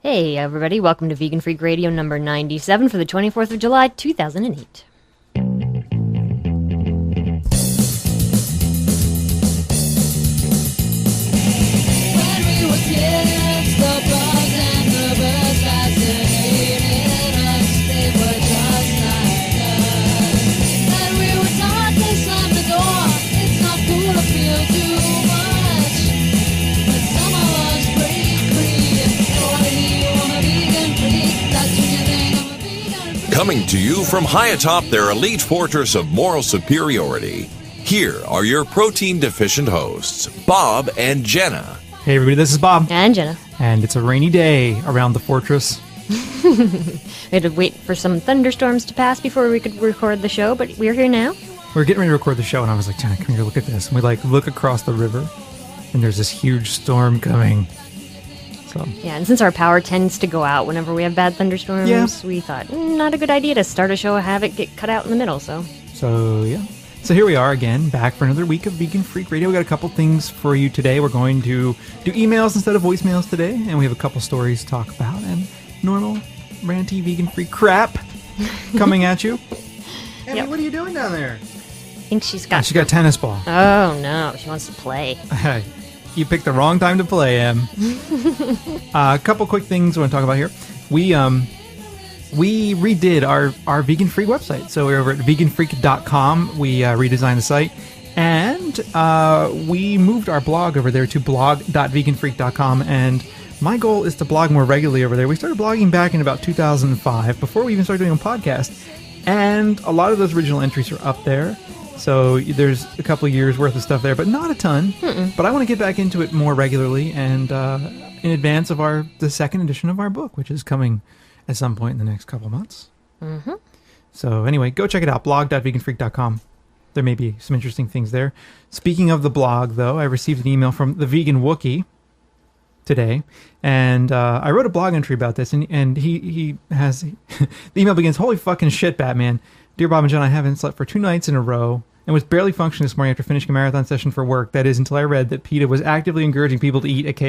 Hey everybody, welcome to Vegan Freak Radio number 97 for the 24th of July, 2008. Coming to you from high atop their elite fortress of moral superiority, here are your protein-deficient hosts, Bob and Jenna. Hey everybody, this is Bob. And Jenna. And it's a rainy day around the fortress. We had to wait for some thunderstorms to pass before we could record the show, but we're here now. We're getting ready to record the show, and I was like, Jenna, come here, look at this. And we look across the river, and there's this huge storm coming. So. Yeah, and since our power tends to go out whenever we have bad thunderstorms, we thought, not a good idea to start a show and have it get cut out in the middle, So here we are again, back for another week of Vegan Freak Radio. We got a couple things for you today. We're going to do emails instead of voicemails today, and we have a couple stories to talk about, and normal, ranty, vegan freak crap coming at you. Emmy, what are you doing down there? I think she's got a tennis ball. Oh, no, she wants to play. You picked the wrong time to play, Em. A couple quick things I want to talk about here. We redid our Vegan Freak website. So we're over at veganfreak.com. We redesigned the site. And we moved our blog over there to blog.veganfreak.com. And my goal is to blog more regularly over there. We started blogging back in about 2005, before we even started doing a podcast. And a lot of those original entries are up there. So there's a couple of years worth of stuff there, but not a ton. But I want to get back into it more regularly, and in advance of the second edition of our book, which is coming at some point in the next couple of months. So anyway, go check it out, blog.veganfreak.com. There may be some interesting things there. Speaking of the blog, though, I received an email from the Vegan Wookie today, and I wrote a blog entry about this, and he has the email begins, "Holy fucking shit, Batman. Dear Bob and John, I haven't slept for 2 nights in a row and was barely functioning this morning after finishing a marathon session for work. That is, until I read that PETA was actively encouraging people to eat at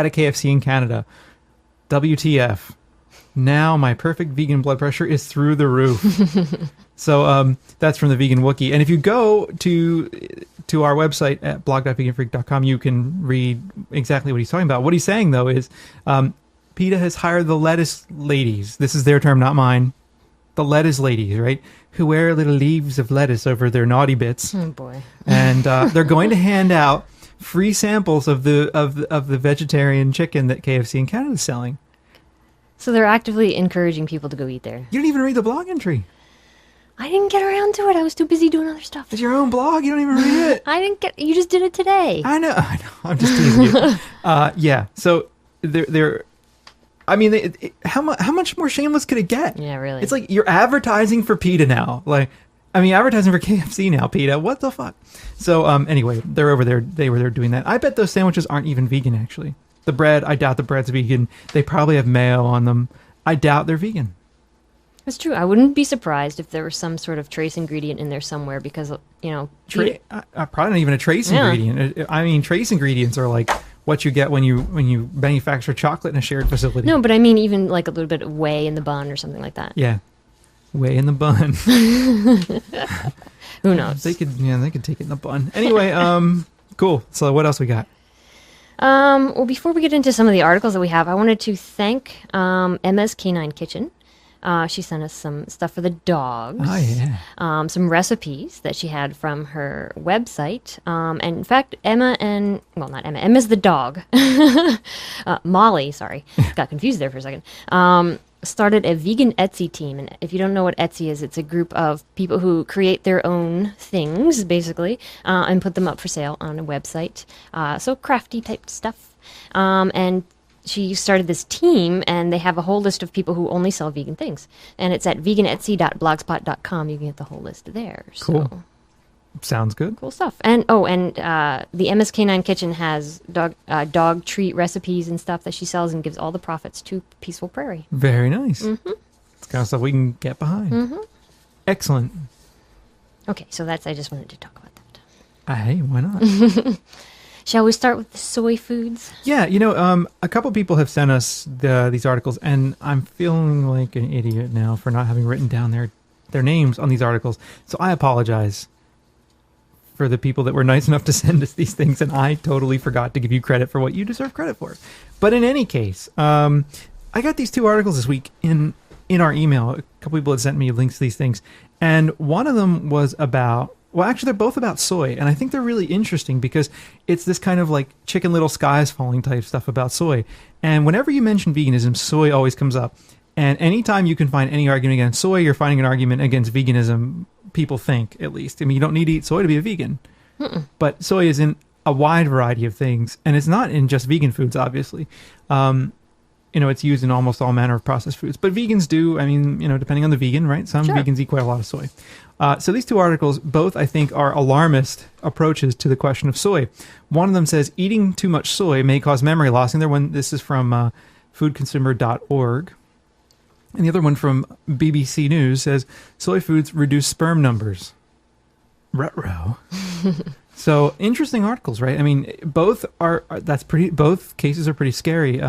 a KFC in Canada. WTF. Now my perfect vegan blood pressure is through the roof." So that's from the Vegan Wookie. And if you go to our website at blog.veganfreak.com, you can read exactly what he's talking about. What he's saying, though, is PETA has hired the lettuce ladies. This is their term, not mine. The lettuce ladies, right? Who wear little leaves of lettuce over their naughty bits. Oh boy! And they're going to hand out free samples of the vegetarian chicken that KFC in Canada is selling. So they're actively encouraging people to go eat there. You didn't even read the blog entry. I didn't get around to it. I was too busy doing other stuff. It's your own blog. You don't even read it. You just did it today. I know. I'm just teasing you. Yeah. So they're. I mean, how much more shameless could it get? Yeah, really. It's like you're advertising for PETA now. Advertising for KFC now, PETA. What the fuck? So, anyway, they're over there. They were there doing that. I bet those sandwiches aren't even vegan, actually. The bread, I doubt the bread's vegan. They probably have mayo on them. I doubt they're vegan. That's true. I wouldn't be surprised if there was some sort of trace ingredient in there somewhere because, probably not even a trace ingredient. I mean, trace ingredients are like what you get when you manufacture chocolate in a shared facility. No, but I mean even like a little bit of whey in the bun or something like that. Yeah. Whey in the bun. Who knows? They could take it in the bun. Anyway, cool. So what else we got? Well, before we get into some of the articles that we have, I wanted to thank Emma's Canine Kitchen. She sent us some stuff for the dogs. Oh, yeah. Some recipes that she had from her website. And in fact, Emma's the dog. Molly, sorry. Got confused there for a second. Started a vegan Etsy team. And if you don't know what Etsy is, it's a group of people who create their own things, basically, and put them up for sale on a website. So crafty type stuff. And she started this team, and they have a whole list of people who only sell vegan things. And it's at veganetsy.blogspot.com. You can get the whole list there. Cool. So, sounds good. Cool stuff. And the Emma's Canine Kitchen has dog treat recipes and stuff that she sells and gives all the profits to Peaceful Prairie. Very nice. It's kind of stuff we can get behind. Excellent. Okay, so I just wanted to talk about that. Hey, why not? Shall we start with the soy foods? Yeah, a couple people have sent us these articles, and I'm feeling like an idiot now for not having written down their names on these articles. So I apologize for the people that were nice enough to send us these things, and I totally forgot to give you credit for what you deserve credit for. But in any case, I got these 2 articles this week in our email. A couple people had sent me links to these things, and one of them was about, well, actually, they're both about soy, and I think they're really interesting because it's this kind of like Chicken Little Skies Falling type stuff about soy. And whenever you mention veganism, soy always comes up. And anytime you can find any argument against soy, you're finding an argument against veganism, people think, at least. I mean, you don't need to eat soy to be a vegan. But soy is in a wide variety of things, and it's not in just vegan foods, obviously. It's used in almost all manner of processed foods. But vegans do, depending on the vegan, right? Some vegans eat quite a lot of soy. So these 2 articles, both, I think, are alarmist approaches to the question of soy. One of them says, eating too much soy may cause memory loss. And this is from foodconsumer.org. And the other one from BBC News says, soy foods reduce sperm numbers. Ruh-roh. So, interesting articles, right? I mean, both cases are pretty scary.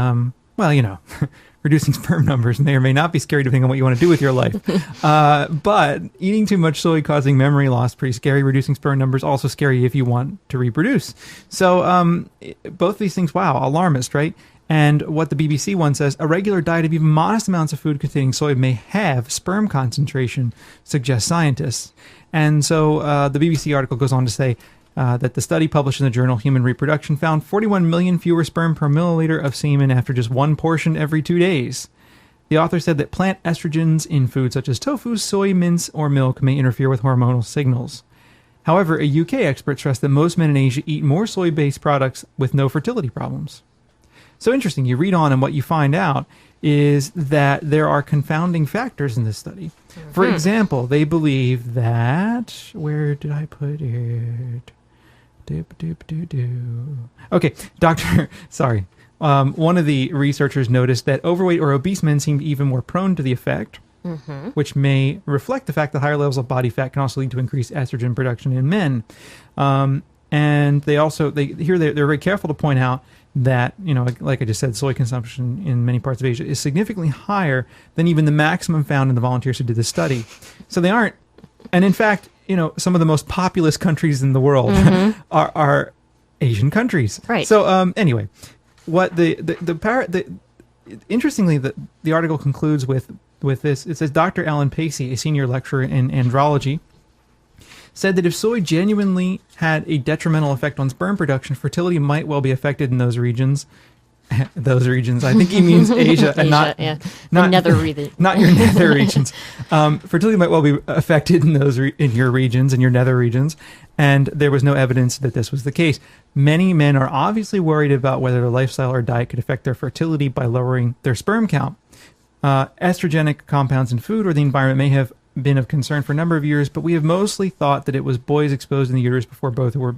Reducing sperm numbers may or may not be scary depending on what you want to do with your life. But eating too much soy causing memory loss, pretty scary. Reducing sperm numbers, also scary if you want to reproduce. So both these things, wow, alarmist, right? And what the BBC one says, a regular diet of even modest amounts of food containing soy may have sperm concentration, suggest scientists. And so the BBC article goes on to say, that the study published in the journal Human Reproduction found 41 million fewer sperm per milliliter of semen after just 1 portion every 2 days. The author said that plant estrogens in foods such as tofu, soy, mince, or milk may interfere with hormonal signals. However, a UK expert stressed that most men in Asia eat more soy-based products with no fertility problems. So interesting, you read on and what you find out is that there are confounding factors in this study. For example, they believe that... Where did I put it? Okay, one of the researchers noticed that overweight or obese men seemed even more prone to the effect, which may reflect the fact that higher levels of body fat can also lead to increased estrogen production in men. And they're very careful to point out that, like I just said, soy consumption in many parts of Asia is significantly higher than even the maximum found in the volunteers who did the study. So they aren't, and in fact, some of the most populous countries in the world are Asian countries. Right. So anyway, what interestingly, the article concludes with this. It says Dr. Alan Pacey, a senior lecturer in andrology, said that if soy genuinely had a detrimental effect on sperm production, fertility might well be affected in those regions. Those regions. I think he means Asia, and not nether region. Not your nether regions. Fertility might well be affected in in your regions, in your nether regions, and there was no evidence that this was the case. Many men are obviously worried about whether their lifestyle or diet could affect their fertility by lowering their sperm count. Estrogenic compounds in food or the environment may have been of concern for a number of years, but we have mostly thought that it was boys exposed in the uterus before birth who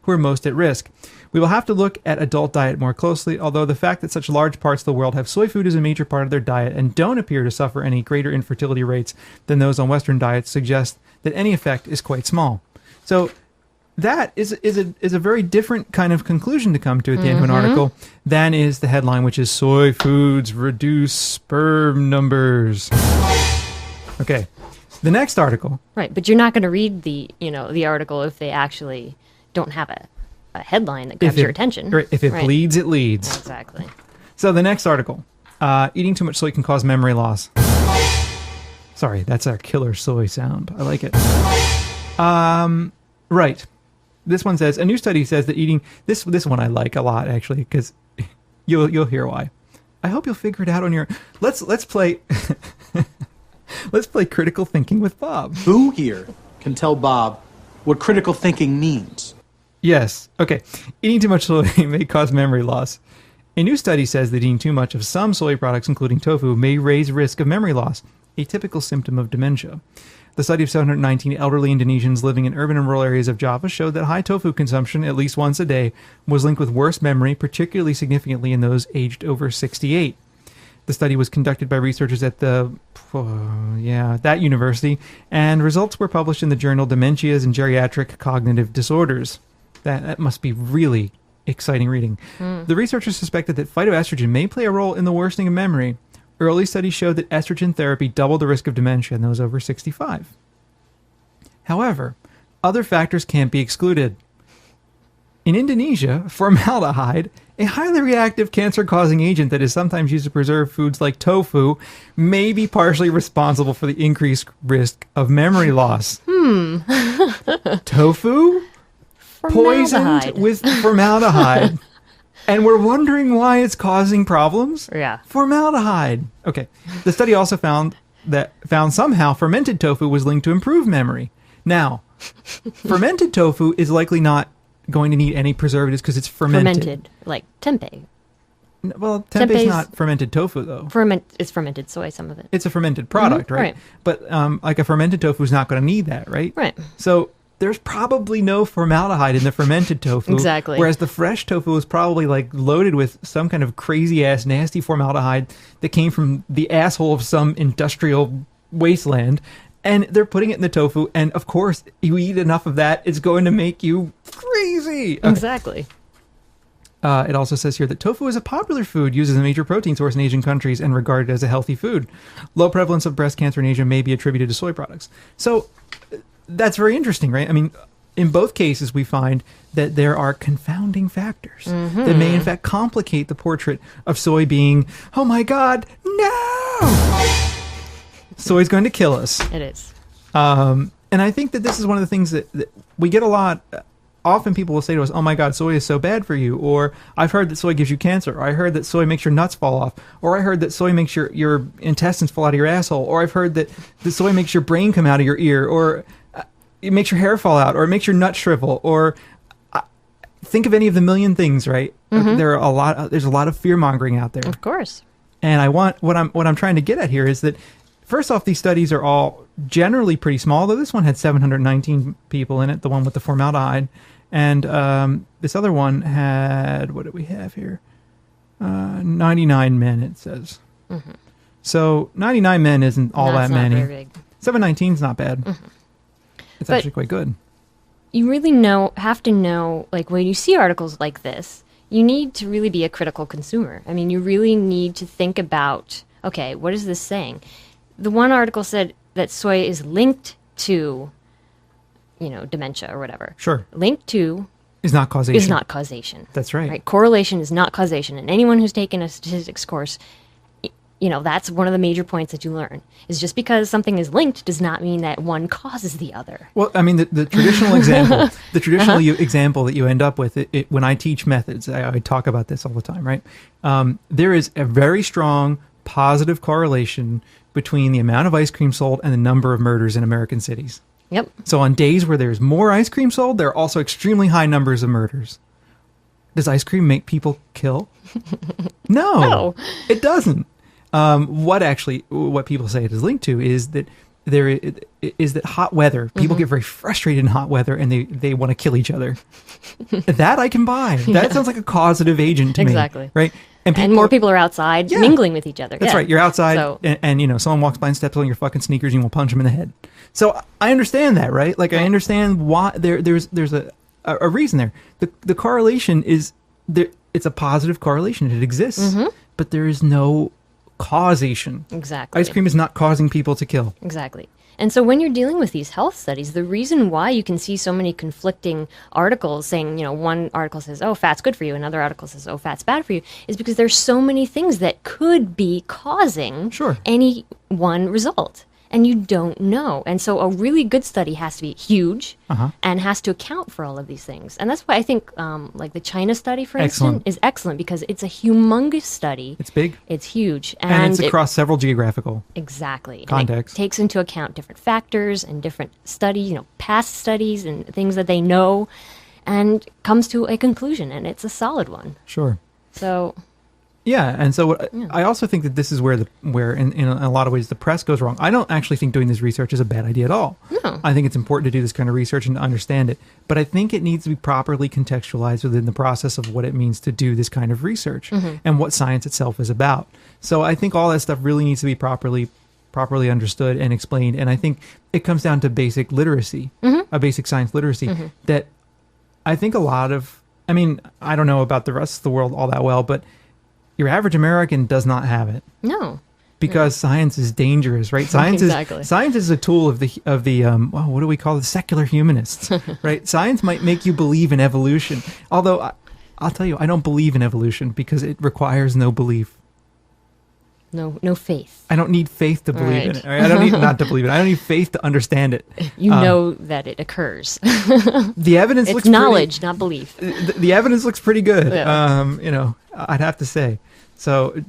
were most at risk. We will have to look at adult diet more closely, although the fact that such large parts of the world have soy food as a major part of their diet and don't appear to suffer any greater infertility rates than those on Western diets suggests that any effect is quite small. So that is a very different kind of conclusion to come to at the end of an article than is the headline, which is soy foods reduce sperm numbers. Okay. The next article. Right, but you're not going to read the article if they actually don't have a headline that grabs your attention. Right, if it bleeds, it leads. Exactly. So the next article. Eating too much soy can cause memory loss. Sorry, that's our killer soy sound. I like it. Right. This one says, a new study says that eating... This one I like a lot, actually, because you'll hear why. I hope you'll figure it out on your... Let's play... Let's play critical thinking with Bob. Who here can tell Bob what critical thinking means? Yes. Okay. Eating too much soy may cause memory loss. A new study says that eating too much of some soy products, including tofu, may raise risk of memory loss, a typical symptom of dementia. The study of 719 elderly Indonesians living in urban and rural areas of Java showed that high tofu consumption, at least once a day, was linked with worse memory, particularly significantly in those aged over 68. The study was conducted by researchers at that university, and results were published in the journal Dementias and Geriatric Cognitive Disorders. That must be really exciting reading. The researchers suspected that phytoestrogen may play a role in the worsening of memory. Early studies showed that estrogen therapy doubled the risk of dementia in those over 65. However, other factors can't be excluded. In Indonesia, formaldehyde, a highly reactive cancer-causing agent that is sometimes used to preserve foods like tofu, may be partially responsible for the increased risk of memory loss. Tofu? Poisoned with formaldehyde. And we're wondering why it's causing problems? Yeah. Formaldehyde. Okay. The study also found somehow fermented tofu was linked to improved memory. Now, fermented tofu is likely not going to need any preservatives because it's fermented. Fermented, like tempeh. Well, tempeh is not fermented tofu, though. It's fermented soy, some of it. It's a fermented product, right? Right. But like a fermented tofu is not going to need that, right? Right. So there's probably no formaldehyde in the fermented tofu. Exactly. Whereas the fresh tofu is probably like loaded with some kind of crazy-ass, nasty formaldehyde that came from the asshole of some industrial wasteland. And they're putting it in the tofu, and of course, you eat enough of that, it's going to make you crazy. Okay. Exactly. It also says here that tofu is a popular food used as a major protein source in Asian countries and regarded as a healthy food. Low prevalence of breast cancer in Asia may be attributed to soy products. So that's very interesting, right? I mean, in both cases, we find that there are confounding factors that may, in fact, complicate the portrait of soy being, oh my God, no! Soy's going to kill us. It is. And I think that this is one of the things that we get a lot. Often people will say to us, oh my God, soy is so bad for you. Or I've heard that soy gives you cancer. Or I heard that soy makes your nuts fall off. Or I heard that soy makes your intestines fall out of your asshole. Or I've heard that the soy makes your brain come out of your ear. Or it makes your hair fall out. Or it makes your nuts shrivel. Or think of any of the million things, right? There's a lot of fear mongering out there. Of course. And what I'm trying to get at here is that, first off, these studies are all generally pretty small, though this one had 719 people in it, the one with the formaldehyde. And this other one had, what do we have here? 99 men, it says. So 99 men isn't all that many. Very big. 719 is not bad. It's actually quite good. You really have to know, like when you see articles like this, you need to really be a critical consumer. I mean, you really need to think about, okay, what is this saying? The one article said that soy is linked to, dementia or whatever. Sure. Linked to is not causation. Is not causation. That's right. Right. Correlation is not causation. And anyone who's taken a statistics course, that's one of the major points that you learn. Is just because something is linked does not mean that one causes the other. Well, I mean, the traditional example, example that you end up with, when I teach methods, I talk about this all the time, right? There is a very strong positive correlation between the amount of ice cream sold and the number of murders in American cities. Yep. So on days where there's more ice cream sold, there are also extremely high numbers of murders. Does ice cream make people kill? No, it doesn't. What people say it is linked to is that that hot weather, people get very frustrated in hot weather and they want to kill each other. That I can buy. That sounds like a causative agent to me. Exactly. Right? And more people are outside mingling with each other. That's right. You're outside and someone walks by and steps on your fucking sneakers and you will punch them in the head. So I understand that, right? Like I understand why there's a reason there. The correlation is there. It's a positive correlation. It exists, but there is no causation. Exactly. Ice cream is not causing people to kill. Exactly. And so when you're dealing with these health studies, the reason why you can see so many conflicting articles saying, one article says, oh, fat's good for you, another article says, oh, fat's bad for you, is because there's so many things that could be causing any one result. And you don't know. And so a really good study has to be huge and has to account for all of these things. And that's why I think like the China study, for instance, is excellent because it's a humongous study. It's big. It's huge. And it's across several geographical contexts. It takes into account different factors and different studies, past studies and things that they know and comes to a conclusion. And it's a solid one. Sure. So... Yeah, and so I also think that this is where in a lot of ways the press goes wrong. I don't actually think doing this research is a bad idea at all. No. I think it's important to do this kind of research and to understand it. But I think it needs to be properly contextualized within the process of what it means to do this kind of research and what science itself is about. So I think all that stuff really needs to be properly understood and explained. And I think it comes down to basic literacy, a basic science literacy, that I think a lot of I mean, I don't know about the rest of the world all that well, but your average American does not have it. No. Because science is dangerous, right? Science Exactly. Science is a tool of the well, what do we call the secular humanists, right? Science might make you believe in evolution, although I'll tell you, I don't believe in evolution because it requires no belief. No faith. I don't need faith to believe in Right. it. Right? I don't need not to believe it. I don't need faith to understand it. You know that it occurs. The evidence It's looks knowledge, not belief. the evidence looks pretty good. Yeah. You know, I'd have to say. So,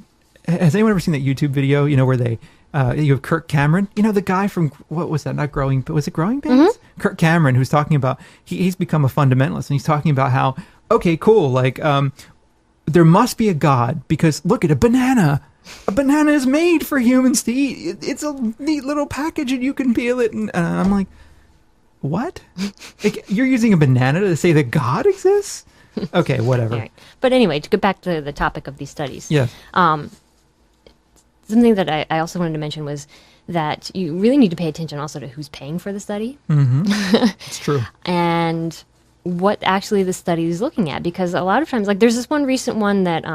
has anyone ever seen that YouTube video? You know, where they you have Kirk Cameron. You know, the guy from what was that? Not Growing, but was it Growing Pains? Mm-hmm. Kirk Cameron, who's talking about he's become a fundamentalist, and he's talking about how okay, cool, like there must be a God because look at a banana. A banana is made for humans to eat. It's a neat little package, and you can peel it. And I'm like, what? Like, you're using a banana to say that God exists? Okay, whatever. Right. But anyway, to get back to the topic of these studies. Yes. Something that I also wanted to mention was that you really need to pay attention also to who's paying for the study It's true. and what actually the study is looking at. Because a lot of times, like there's this one recent one that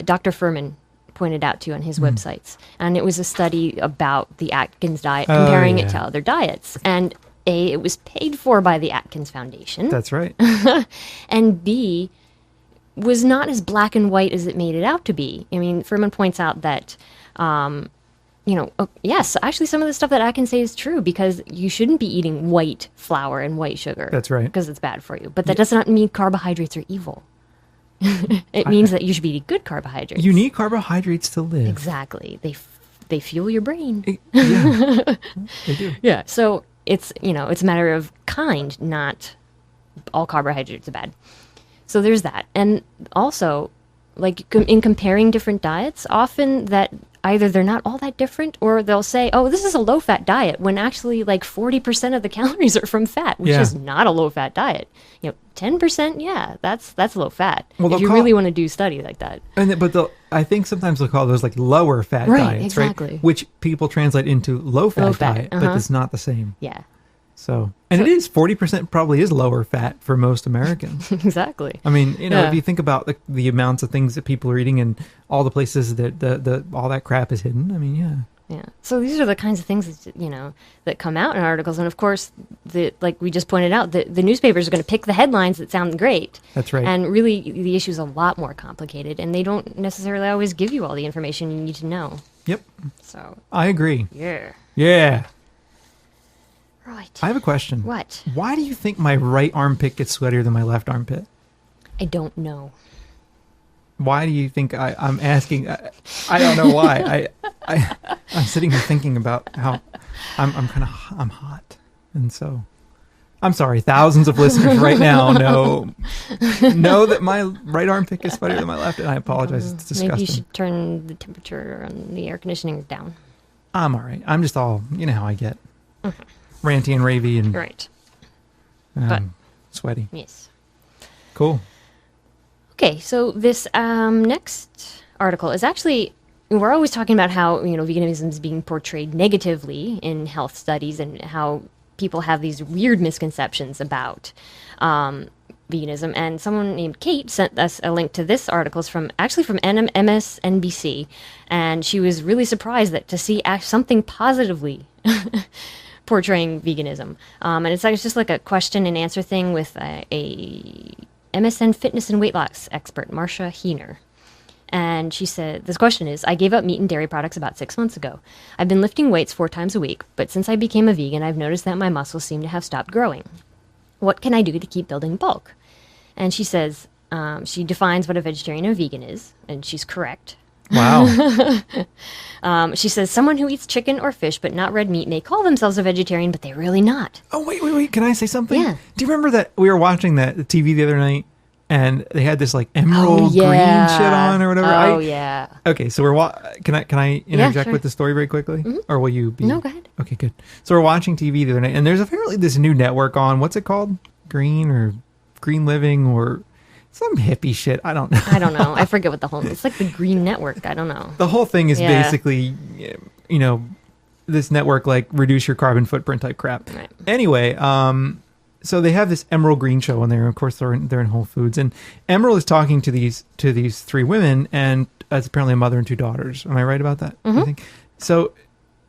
Dr. Furman pointed out to on his websites. And it was a study about the Atkins diet, comparing it to other diets. And A, it was paid for by the Atkins Foundation. That's right. And B, was not as black and white as it made it out to be. I mean, Furman points out that, yes, actually some of the stuff that Atkins say is true because you shouldn't be eating white flour and white sugar. That's right. Because it's bad for you. But that does not mean carbohydrates are evil. It means that you should be eating good carbohydrates. You need carbohydrates to live. Exactly. They fuel your brain. Yeah, they do. Yeah. So it's it's a matter of kind, not all carbohydrates are bad. So there's that. And also, like in comparing different diets, often that either they're not all that different or they'll say, oh, this is a low-fat diet, when actually like 40% of the calories are from fat, which is not a low-fat diet. 10%, yeah, that's low-fat. Well, if you really want to do study like that. But I think sometimes they'll call those like lower fat Right, diets, exactly. right? Which people translate into low fat diet, but uh-huh. it's not the same. Yeah, So it is 40% probably is lower fat for most Americans. exactly. I mean, Yeah. if you think about the amounts of things that people are eating and all the places that the all that crap is hidden, I mean, yeah. Yeah. So these are the kinds of things that, that come out in articles. And of course, like we just pointed out, the newspapers are going to pick the headlines that sound great. That's right. And really, the issue is a lot more complicated. And they don't necessarily always give you all the information you need to know. Yep. So, I agree. yeah. Yeah. Right. I have a question. What? Why do you think my right armpit gets sweatier than my left armpit? I don't know. Why do you think I'm asking? I don't know why. I'm sitting here thinking about how I'm hot, and so I'm sorry. Thousands of listeners right now know that my right armpit is sweatier than my left, and I apologize. It's disgusting. Maybe you should turn the temperature on the air conditioning down. I'm all right. I'm just all how I get ranty and ravey and Right. But sweaty. yes. Cool. Okay, so this next article is actually, we're always talking about how, veganism is being portrayed negatively in health studies and how people have these weird misconceptions about veganism. And someone named Kate sent us a link to this article. It's from MSNBC. And she was really surprised to see something positively portraying veganism. And it's just like a question and answer thing with a MSN fitness and weight loss expert, Marcia Heener. And she said, this question is, I gave up meat and dairy products about 6 months ago. I've been lifting weights 4 times a week, but since I became a vegan, I've noticed that my muscles seem to have stopped growing. What can I do to keep building bulk? And she says, she defines what a vegetarian and vegan is, and she's correct. Wow. She says, someone who eats chicken or fish but not red meat may call themselves a vegetarian, but they're really not. Oh, wait. Can I say something? Yeah. Do you remember that we were watching the TV the other night and they had this like emerald green shit on or whatever? Oh, yeah. Okay, so can I interject sure. with the story very quickly? Or will you be? No, go ahead. Okay, good. So we're watching TV the other night and there's apparently this new network on. What's it called? Green Living or some hippie shit. I don't know. I don't know. I forget what it's like the Green Network. I don't know. The whole thing is Yeah. basically, this network like reduce your carbon footprint type crap. Right. Anyway, so they have this Emerald Green show on there. Of course, they're in Whole Foods, and Emerald is talking to these three women, and it's apparently a mother and 2 daughters. Am I right about that? I think so.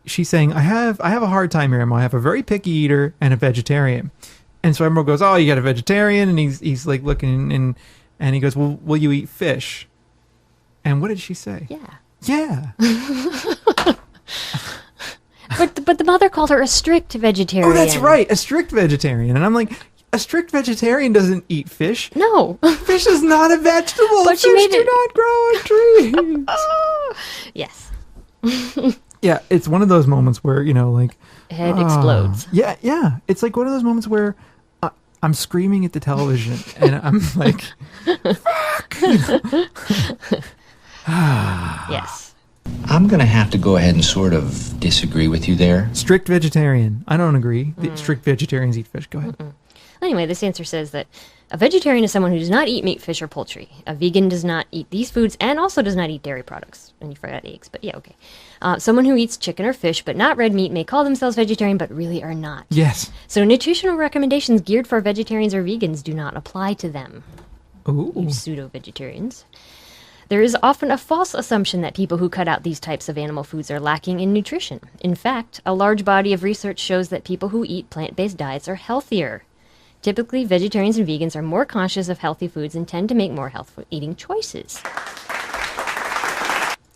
She's saying, I have a hard time here, Emerald. I have a very picky eater and a vegetarian. And so Emerald goes, oh, you got a vegetarian? And he's like looking, and he goes, well, will you eat fish? And what did she say? Yeah. But the mother called her a strict vegetarian. Oh, that's right, a strict vegetarian. And I'm like, a strict vegetarian doesn't eat fish. No. Fish is not a vegetable. But fish do not grow on trees. Yes. Yeah, it's one of those moments where, like... Head explodes. Yeah. It's like one of those moments where I'm screaming at the television, and I'm like, fuck! Yes. I'm going to have to go ahead and sort of disagree with you there. Strict vegetarian. I don't agree. Strict vegetarians eat fish. Go ahead. Anyway, this answer says that a vegetarian is someone who does not eat meat, fish, or poultry. A vegan does not eat these foods and also does not eat dairy products. And you forgot eggs, but yeah, okay. Someone who eats chicken or fish but not red meat may call themselves vegetarian but really are not. Yes. So nutritional recommendations geared for vegetarians or vegans do not apply to them. Ooh. You pseudo-vegetarians. There is often a false assumption that people who cut out these types of animal foods are lacking in nutrition. In fact, a large body of research shows that people who eat plant-based diets are healthier. Typically, vegetarians and vegans are more conscious of healthy foods and tend to make more healthful eating choices.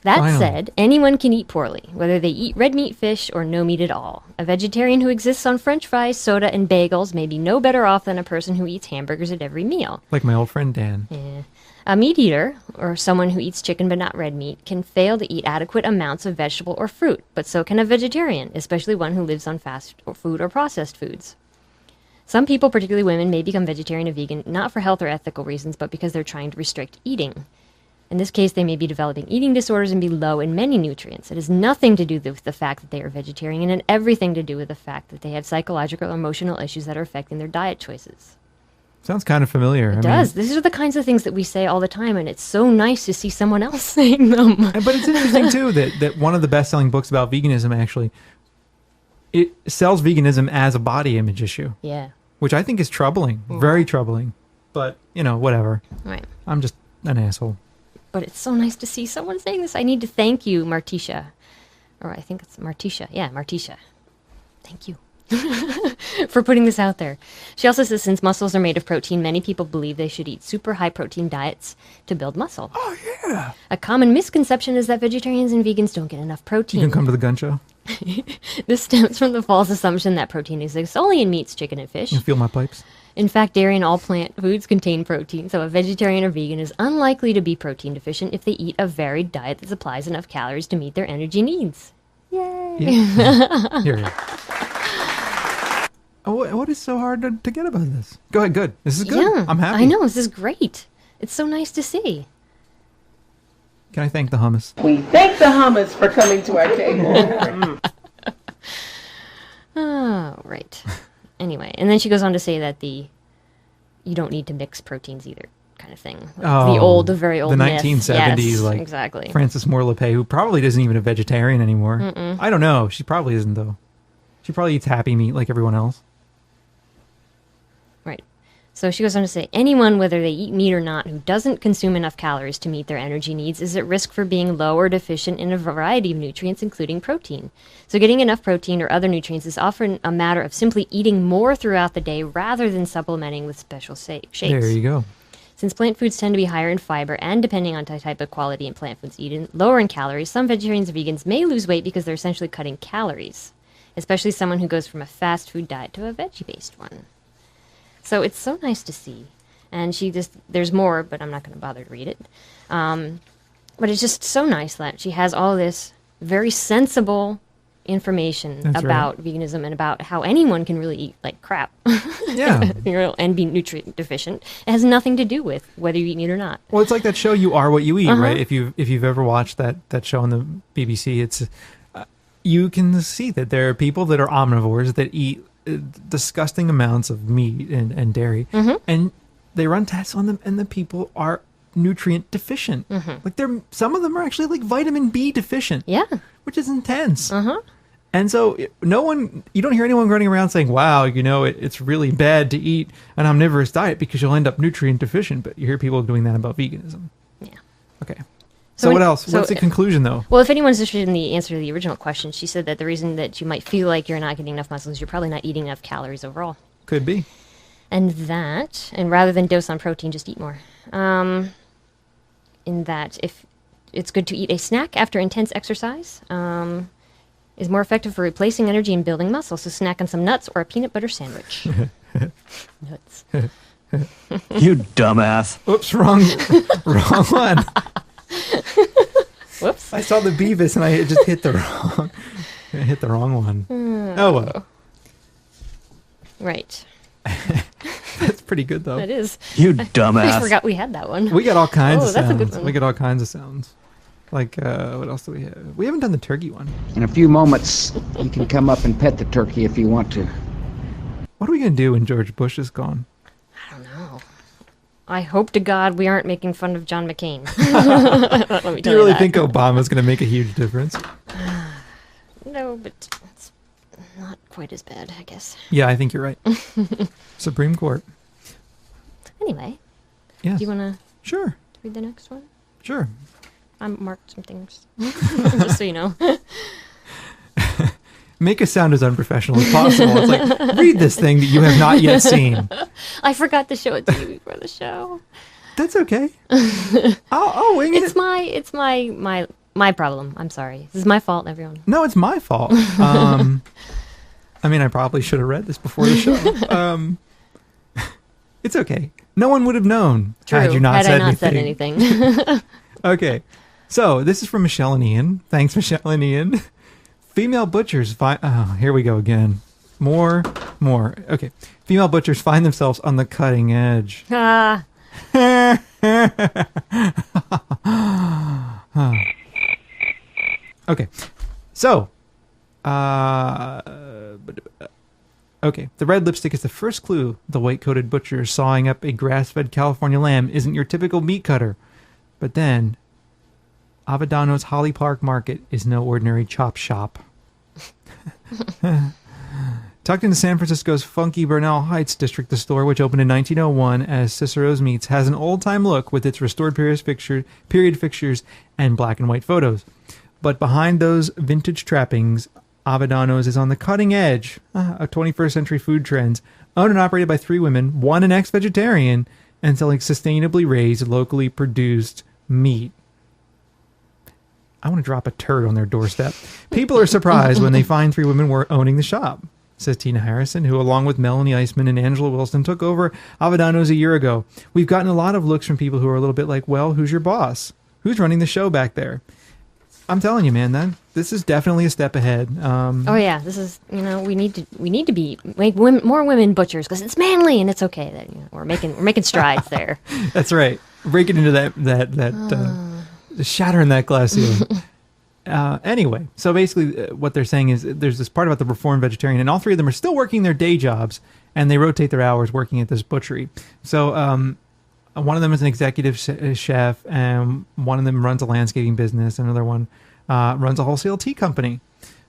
That said, anyone can eat poorly, whether they eat red meat, fish, or no meat at all. A vegetarian who exists on French fries, soda, and bagels may be no better off than a person who eats hamburgers at every meal. Like my old friend Dan. Yeah. A meat eater, or someone who eats chicken but not red meat, can fail to eat adequate amounts of vegetable or fruit, but so can a vegetarian, especially one who lives on fast food or processed foods. Some people, particularly women, may become vegetarian or vegan not for health or ethical reasons, but because they're trying to restrict eating. In this case, they may be developing eating disorders and be low in many nutrients. It has nothing to do with the fact that they are vegetarian and everything to do with the fact that they have psychological or emotional issues that are affecting their diet choices. Sounds kind of familiar. It does. These are the kinds of things that we say all the time, and it's so nice to see someone else saying them. But it's interesting, too, that one of the best-selling books about veganism, actually, it sells veganism as a body image issue. Yeah. Which I think is troubling. Very troubling. But, whatever. Right. I'm just an asshole. But it's so nice to see someone saying this. I need to thank you, Martisha. Or I think it's Martisha. Yeah, Martisha. Thank you. For putting this out there. She also says since muscles are made of protein, many people believe they should eat super high protein diets to build muscle. Oh, yeah. A common misconception is that vegetarians and vegans don't get enough protein. You can come to the gun show. This stems from the false assumption that protein exists only in meats, chicken, and fish. You feel my pipes? In fact, dairy and all plant foods contain protein, so a vegetarian or vegan is unlikely to be protein deficient if they eat a varied diet that supplies enough calories to meet their energy needs. Yay! Yeah. Here. Oh, what is so hard to get about this? Go ahead, good. This is good. Yeah, I'm happy. I know, this is great. It's so nice to see. Can I thank the hummus? We thank the hummus for coming to our table. Oh, right. Anyway, and then she goes on to say that you don't need to mix proteins either, kind of thing. Like the very old the myth. 1970s, yes, like exactly. Frances Moore LePay, who probably isn't even a vegetarian anymore. I don't know. She probably isn't, though. She probably eats happy meat like everyone else. Right. So she goes on to say, anyone, whether they eat meat or not, who doesn't consume enough calories to meet their energy needs is at risk for being low or deficient in a variety of nutrients, including protein. So getting enough protein or other nutrients is often a matter of simply eating more throughout the day rather than supplementing with special shakes. There you go. Since plant foods tend to be higher in fiber and, depending on the type of quality in plant foods eaten, lower in calories, some vegetarians and vegans may lose weight because they're essentially cutting calories, especially someone who goes from a fast food diet to a veggie-based one. So it's so nice to see. And there's more, but I'm not going to bother to read it. But it's just so nice that she has all this very sensible information about veganism and about how anyone can really eat like crap. Yeah. And be nutrient deficient. It has nothing to do with whether you eat meat or not. Well, it's like that show You Are What You Eat, right? If you've ever watched that show on the BBC, it's you can see that there are people that are omnivores that eat disgusting amounts of meat and dairy, and they run tests on them, and the people are nutrient deficient. Like some of them are actually like vitamin B deficient. Yeah, which is intense. And so you don't hear anyone running around saying, wow, it's really bad to eat an omnivorous diet because you'll end up nutrient deficient. But you hear people doing that about veganism. Yeah. Okay. So what else? What's the conclusion, though? Well, if anyone's interested in the answer to the original question, she said that the reason that you might feel like you're not getting enough muscle is you're probably not eating enough calories overall. Could be. And rather than dose on protein, just eat more. In that, if it's good to eat a snack after intense exercise, is more effective for replacing energy and building muscle. So snack on some nuts or a peanut butter sandwich. Nuts. You dumbass. Oops, wrong one. Whoops. I saw the Beavis and I just hit the wrong one. Oh well. Right. That's pretty good though. That is. You I dumbass. forgot we had that one. We got all kinds of that's sounds. a good one. We got all kinds of sounds. Like what else do we have? We haven't done the turkey one. In a few moments, you can come up and pet the turkey if you want to. What are we gonna do when George Bush is gone? I don't know. I hope to God we aren't making fun of John McCain. Let me Do tell you really that. think Obama's gonna make a huge difference? No, but it's not quite as bad, I guess. Yeah, I think you're right. Supreme Court. Anyway, Yes. do you want to Sure. read the next one? Sure. I marked some things, just so you know. Make us sound as unprofessional as possible. It's like, read this thing that you have not yet seen. I forgot to show it to you before the show. That's okay. I'll wing it. It's my problem. I'm sorry. This is my fault, everyone. No, it's my fault. I mean, I probably should have read this before the show. It's okay. No one would have known had you not said I not said anything. anything. Okay. So this is from Michelle and Ian. Thanks, Michelle and Ian. Female butchers find... Oh, here we go again. More. Okay. Female butchers find themselves on the cutting edge. Ah, Okay. So, okay. The red lipstick is the first clue the white-coated butcher sawing up a grass-fed California lamb isn't your typical meat cutter. But then, Avedano's Holly Park Market is no ordinary chop shop. Tucked into San Francisco's funky Bernal Heights district, the store, which opened in 1901 as Cicero's Meats, has an old-time look with its restored period fixtures and black and white photos. But behind those vintage trappings, Avedano's is on the cutting edge of 21st century food trends, owned and operated by 3 women, one an ex-vegetarian, and selling sustainably raised, locally produced meat. I want to drop a turd on their doorstep. People are surprised when they find 3 women were owning the shop, says Tina Harrison, who along with Melanie Eisman and Angela Wilson took over Avedano's a year ago. We've gotten a lot of looks from people who are a little bit like, well, who's your boss? Who's running the show back there? I'm telling you, man, this is definitely a step ahead. oh yeah, this is we need to make more women butchers because it's manly and it's okay that we're making strides there. That's right. Breaking into that shattering that glass ceiling. Anyway, so basically what they're saying is there's this part about the reformed vegetarian, and all 3 of them are still working their day jobs, and they rotate their hours working at this butchery. So one of them is an executive chef, and one of them runs a landscaping business. Another one runs a wholesale tea company.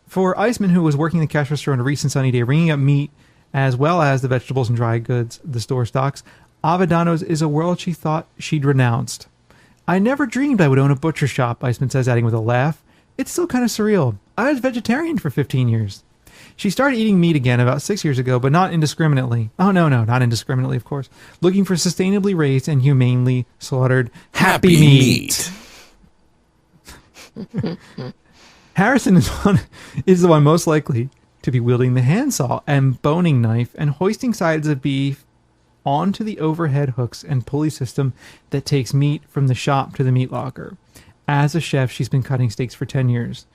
For Eisman, who was working the cash register on a recent sunny day, ringing up meat as well as the vegetables and dry goods the store stocks, Avedano's is a world she thought she'd renounced. I never dreamed I would own a butcher shop, Eisman says, adding with a laugh. It's still kind of surreal. I was vegetarian for 15 years. She started eating meat again about 6 years ago, but not indiscriminately. Oh, no, not indiscriminately, of course. Looking for sustainably raised and humanely slaughtered happy meat. Harrison is the one most likely to be wielding the handsaw and boning knife and hoisting sides of beef onto the overhead hooks and pulley system that takes meat from the shop to the meat locker. As a chef, she's been cutting steaks for 10 years.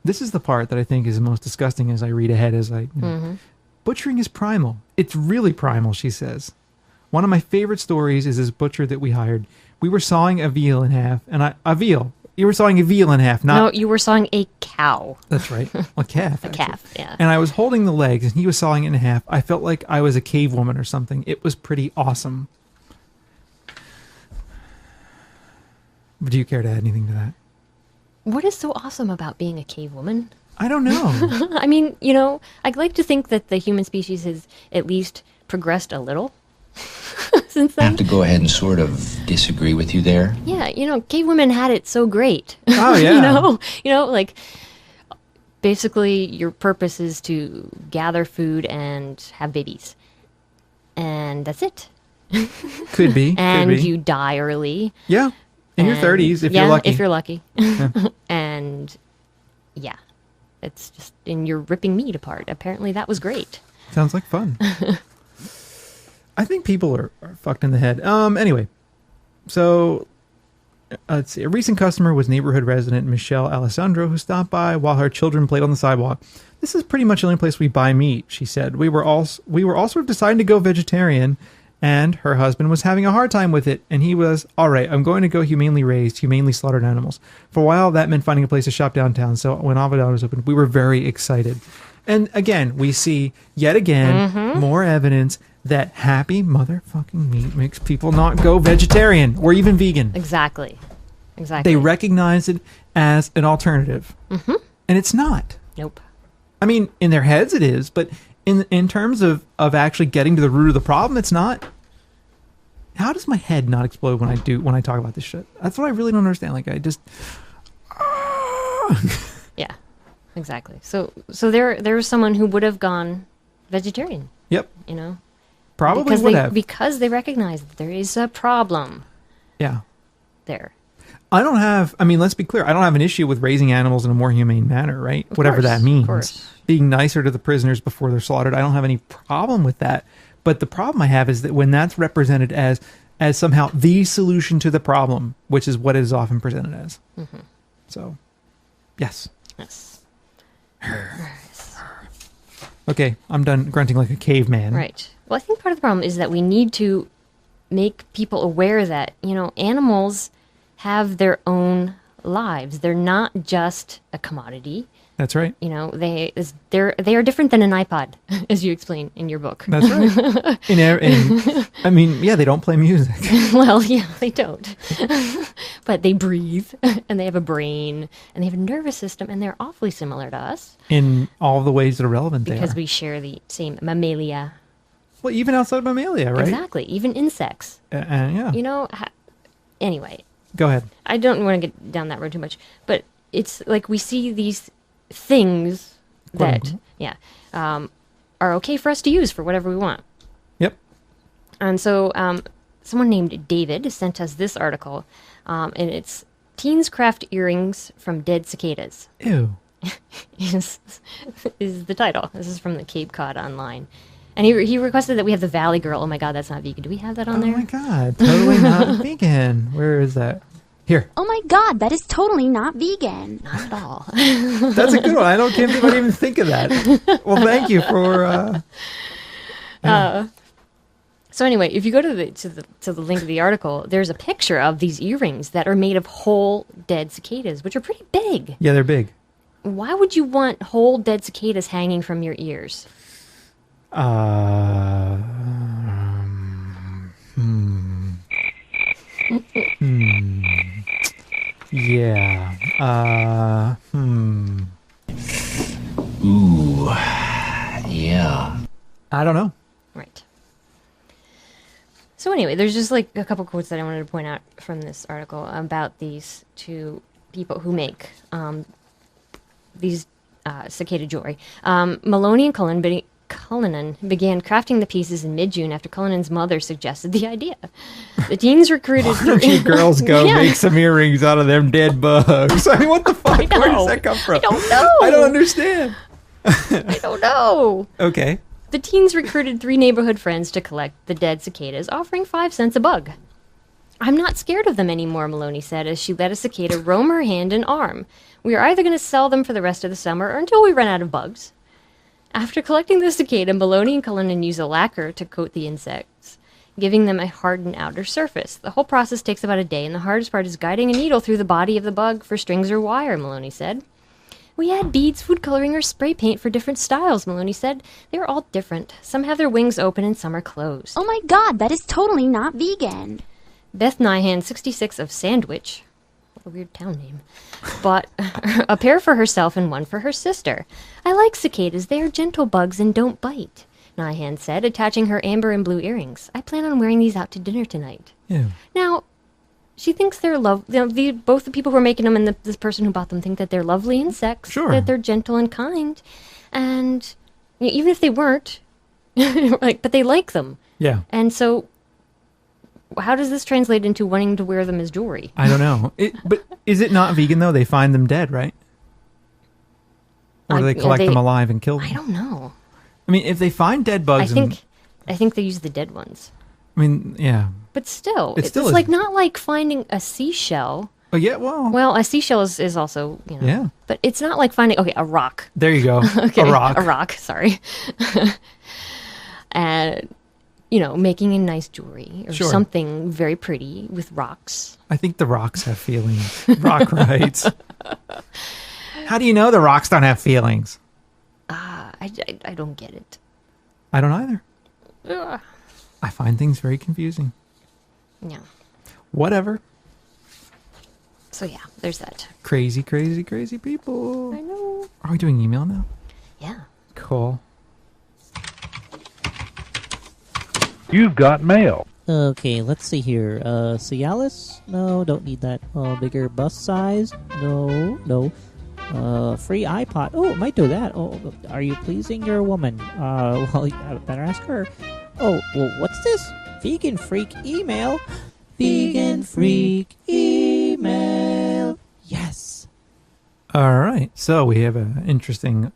This is the part that I think is the most disgusting as I read ahead. Butchering is primal. It's really primal, she says. One of my favorite stories is this butcher that we hired. We were sawing a veal in half, and you were sawing a veal in half, No, you were sawing a cow. That's right. A calf. A calf, yeah. And I was holding the legs, and he was sawing it in half. I felt like I was a cave woman or something. It was pretty awesome. Do you care to add anything to that? What is so awesome about being a cave woman? I don't know. I mean, I'd like to think that the human species has at least progressed a little since I then. have to go ahead and sort of disagree with you there. Yeah, cave women had it so great. Oh, yeah. Like basically your purpose is to gather food and have babies. And that's it. Could be. And could be. you die early. Yeah. In your And- 30s, if you're lucky. If you're lucky. And yeah, it's just, and you're ripping meat apart. Apparently that was great. Sounds like fun. I think people are fucked in the head. Anyway, so let's see. A recent customer was neighborhood resident Michelle Alessandro, who stopped by while her children played on the sidewalk. This is pretty much the only place we buy meat, she said. We were all sort of deciding to go vegetarian, and her husband was having a hard time with it, and he was, all right, I'm going to go humanely raised, humanely slaughtered animals. For a while, that meant finding a place to shop downtown, so when Avocado was open, we were very excited. And again, we see, yet again, more evidence that happy motherfucking meat makes people not go vegetarian or even vegan. Exactly. They recognize it as an alternative. And it's not. Nope. I mean, in their heads it is, but in terms of actually getting to the root of the problem, it's not. How does my head not explode when I talk about this shit? That's what I really don't understand. Like, I just... Yeah, exactly. So there was someone who would have gone vegetarian. Yep. Probably because would have. Because they recognize that there is a problem Yeah. there. Let's be clear. I don't have an issue with raising animals in a more humane manner, right? Whatever that means. Of course. Being nicer to the prisoners before they're slaughtered. I don't have any problem with that. But the problem I have is that when that's represented as somehow the solution to the problem, which is what it is often presented as. So, yes. Yes. Okay, I'm done grunting like a caveman. Right. Well, I think part of the problem is that we need to make people aware that, animals have their own lives. They're not just a commodity. That's right. They are different than an iPod, as you explain in your book. That's right. They don't play music. Well, yeah, they don't. But they breathe, and they have a brain, and they have a nervous system, and they're awfully similar to us. In all the ways that are relevant because there. we share the same mammalia. Well, even outside of mammalia, right? Exactly. Even insects. Yeah. Anyway. Go ahead. I don't want to get down that road too much, but it's like we see these things that, are okay for us to use for whatever we want. Yep. And so someone named David sent us this article, and it's Teens Craft Earrings from Dead Cicadas. Ew. is the title. This is from the Cape Cod Online. And he requested that we have the Valley Girl. Oh my God, that's not vegan. Do we have that on there? Oh my God, totally not vegan. Where is that? Here. Oh my God, that is totally not vegan. Not at all. That's a good one. Can't believe I didn't even think of that. Well, thank you for. So anyway, if you go to the link of the article, there's a picture of these earrings that are made of whole dead cicadas, which are pretty big. Yeah, they're big. Why would you want whole dead cicadas hanging from your ears? Yeah. Ooh. Yeah. I don't know. Right. So anyway, there's just like a couple quotes that I wanted to point out from this article about these two people who make these cicada jewelry. Maloney and Cullinan began crafting the pieces in mid-June after Cullinan's mother suggested the idea. The teens recruited... Why don't you girls go make some earrings out of them dead bugs? I mean, what the fuck? Where does that come from? I don't know. I don't understand. I don't know. Okay. The teens recruited 3 neighborhood friends to collect the dead cicadas, offering 5 cents a bug. I'm not scared of them anymore, Maloney said as she let a cicada roam her hand and arm. We are either going to sell them for the rest of the summer or until we run out of bugs. After collecting the cicada, Maloney and Cullinan use a lacquer to coat the insects, giving them a hardened outer surface. The whole process takes about a day, and the hardest part is guiding a needle through the body of the bug for strings or wire, Maloney said. We add beads, food coloring, or spray paint for different styles, Maloney said. They're all different. Some have their wings open and some are closed. Oh my God, that is totally not vegan. Beth Nyhan, 66 of Sandwich, What a weird town name. Bought a pair for herself and one for her sister. I like cicadas. They are gentle bugs and don't bite, Nyhan said, attaching her amber and blue earrings. I plan on wearing these out to dinner tonight. Yeah. Now, she thinks they're both the people who are making them and this person who bought them think that they're lovely insects. Sure. That they're gentle and kind. And even if they weren't, but they like them. Yeah. And so, how does this translate into wanting to wear them as jewelry? I don't know. But is it not vegan, though? They find them dead, right? Or do they collect them alive and kill them? I don't know. I mean, if they find dead bugs... I think they use the dead ones. I mean, yeah. But still, It's like not like finding a seashell. Oh, yeah, well... Well, a seashell is also, Yeah. But it's not like finding, a rock. There you go. Okay, a rock. A rock, sorry. And, making a nice jewelry or something very pretty with rocks. I think the rocks have feelings. Rock rights. How do you know the rocks don't have feelings? I don't get it. I don't either. Ugh. I find things very confusing. Yeah. Whatever. So yeah, there's that. Crazy, crazy, crazy people. I know. Are we doing email now? Yeah. Cool. You've got mail. Okay, let's see here. Cialis? No, don't need that. Bigger bust size? No. Free iPod? Oh, it might do that. Oh, are you pleasing your woman? Well, I better ask her. Oh, well, what's this? Vegan Freak email? Vegan Freak email. Yes. All right. So we have an interesting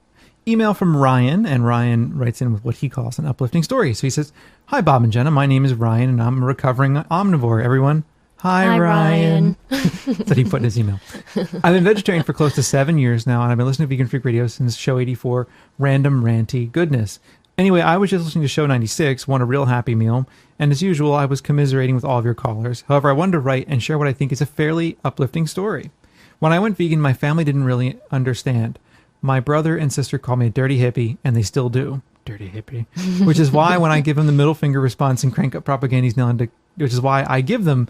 email from Ryan, and Ryan writes in with what he calls an uplifting story. So he says, "Hi, Bob and Jenna. My name is Ryan, and I'm a recovering omnivore. Everyone, hi, Ryan." That's what he put in his email. I've been vegetarian for close to 7 years now, and I've been listening to Vegan Freak Radio since show 84, Random Ranty Goodness. Anyway, I was just listening to show 96, won a real happy meal, and as usual, I was commiserating with all of your callers. However, I wanted to write and share what I think is a fairly uplifting story. When I went vegan, my family didn't really understand. My brother and sister called me a dirty hippie, and they still do. Dirty hippie. Which is why when I give them the middle finger response and crank up propagandies nail into... Which is why I give them...